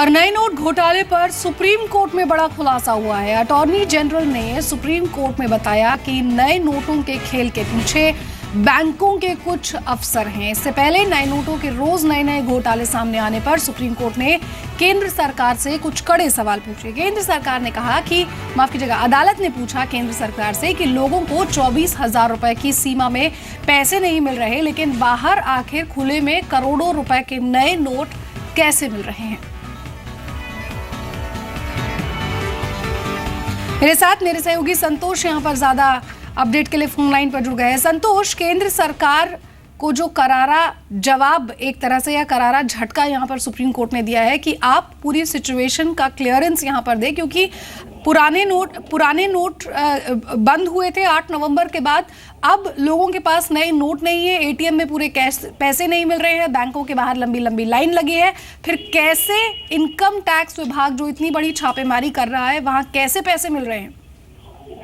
और नए नोट घोटाले पर सुप्रीम कोर्ट में बड़ा खुलासा हुआ है। अटॉर्नी जनरल ने सुप्रीम कोर्ट में बताया कि नए नोटों के खेल के पीछे बैंकों के कुछ अफसर हैं। इससे पहले नए नोटों के रोज नए नए घोटाले सामने आने पर सुप्रीम कोर्ट ने केंद्र सरकार से कुछ कड़े सवाल पूछे। केंद्र सरकार ने कहा कि अदालत ने पूछा केंद्र सरकार से कि लोगों को 24,000 रुपए की सीमा में पैसे नहीं मिल रहे, लेकिन बाहर आखिर खुले में करोड़ों रुपए के नए नोट कैसे मिल रहे हैं। मेरे साथ मेरे सहयोगी संतोष यहां पर ज्यादा अपडेट के लिए फोन लाइन पर जुड़ गए हैं। संतोष, केंद्र सरकार को जो करारा जवाब एक तरह से या करारा झटका यहां पर सुप्रीम कोर्ट ने दिया है कि आप पूरी सिचुएशन का क्लियरेंस यहां पर दें, क्योंकि पुराने नोट बंद हुए थे 8 नवंबर के बाद। अब लोगों के पास नए नोट नहीं है, एटीएम में पूरे कैश पैसे नहीं मिल रहे हैं, बैंकों के बाहर लंबी लंबी लाइन लगी है। फिर कैसे इनकम टैक्स विभाग जो इतनी बड़ी छापेमारी कर रहा है, वहां कैसे पैसे मिल रहे हैं?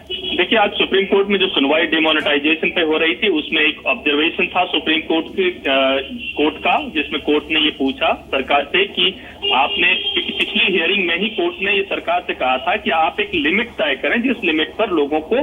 देखिए, आज सुप्रीम कोर्ट में जो सुनवाई डिमोनेटाइजेशन पे हो रही थी, उसमें एक ऑब्जर्वेशन था सुप्रीम कोर्ट का, जिसमें कोर्ट ने ये पूछा सरकार से कि आपने पिछली हियरिंग में ही कोर्ट ने ये सरकार से कहा था कि आप एक लिमिट तय करें जिस लिमिट पर लोगों को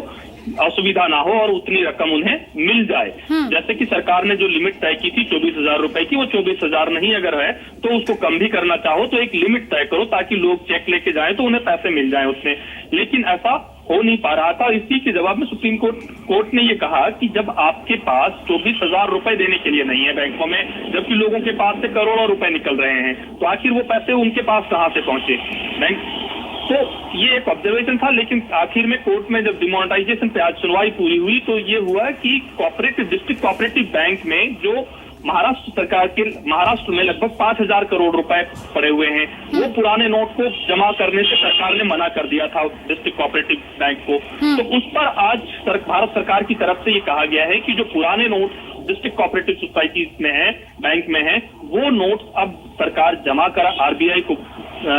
असुविधा ना हो और उतनी रकम उन्हें मिल जाए। जैसे कि सरकार ने जो लिमिट तय की थी 24,000 रुपए की, वो 24,000 नहीं अगर है तो उसको कम भी करना चाहो तो एक लिमिट तय करो ताकि लोग चेक लेके जाएं तो उन्हें पैसे मिल जाएं उसमें। लेकिन ऐसा हो नहीं पा रहा था। इसी के जवाब में सुप्रीम कोर्ट ने ये कहा कि जब आपके पास 24,000 रुपए देने के लिए नहीं है बैंकों में, जबकि लोगों के पास से करोड़ों रुपए निकल रहे हैं, तो आखिर वो पैसे उनके पास कहां से पहुंचे बैंक? तो ये एक ऑब्जर्वेशन था। लेकिन आखिर में कोर्ट में जब डिमोनेटाइजेशन पे आज सुनवाई पूरी हुई तो ये हुआ कि डिस्ट्रिक्ट कोऑपरेटिव बैंक में जो महाराष्ट्र में लगभग 5,000 करोड़ रुपए पड़े हुए हैं, वो पुराने नोट को जमा करने से सरकार ने मना कर दिया था डिस्ट्रिक्ट कोऑपरेटिव बैंक को। तो उस पर आज भारत सरकार की तरफ से ये कहा गया है कि जो पुराने नोट डिस्ट्रिक्ट कोऑपरेटिव सोसाइटी में है, बैंक में है, वो नोट अब सरकार जमा करा आरबीआई को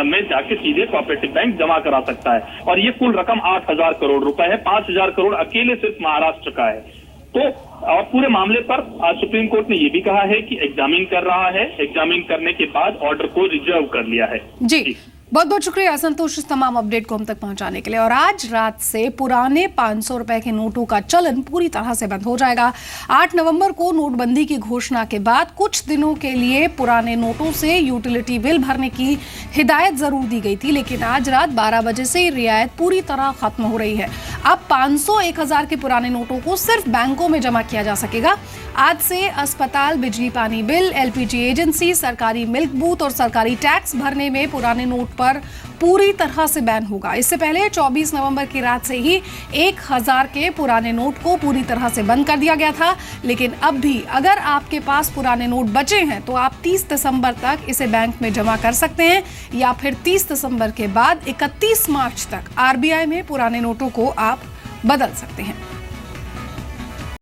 में जाके सीधे कोऑपरेटिव बैंक जमा करा सकता है। और ये कुल रकम 8,000 करोड़ रुपए है। 5,000 करोड़ अकेले सिर्फ महाराष्ट्र का है। तो और पूरे मामले पर आज सुप्रीम कोर्ट ने ये भी कहा है कि एग्जामिन कर रहा है, एग्जामिन करने के बाद ऑर्डर को रिजर्व कर लिया है। जी, बहुत बहुत शुक्रिया संतोष इस तमाम अपडेट को हम तक पहुंचाने के लिए। और आज रात से पुराने 500 रुपए के नोटों का चलन पूरी तरह से बंद हो जाएगा। 8 नवंबर को नोटबंदी की घोषणा के बाद कुछ दिनों के लिए पुराने नोटों से यूटिलिटी बिल भरने की हिदायत जरूर दी गई थी, लेकिन आज रात 12 बजे से रियायत पूरी तरह खत्म हो रही है। अब 500, 1,000 के पुराने नोटों को सिर्फ बैंकों में जमा किया जा सकेगा। आज से अस्पताल, बिजली पानी बिल, एलपीजी एजेंसी, सरकारी मिल्क बूथ और सरकारी टैक्स भरने में पुराने नोट पर पूरी तरह से बैन होगा। इससे पहले 24 नवंबर की रात से ही 1,000 के पुराने नोट को पूरी तरह से बंद कर दिया गया था। लेकिन अब भी अगर आपके पास पुराने नोट बचे हैं तो आप 30 दिसंबर तक इसे बैंक में जमा कर सकते हैं, या फिर 30 दिसंबर के बाद 31 मार्च तक आरबीआई में पुराने नोटों को आप बदल सकते हैं।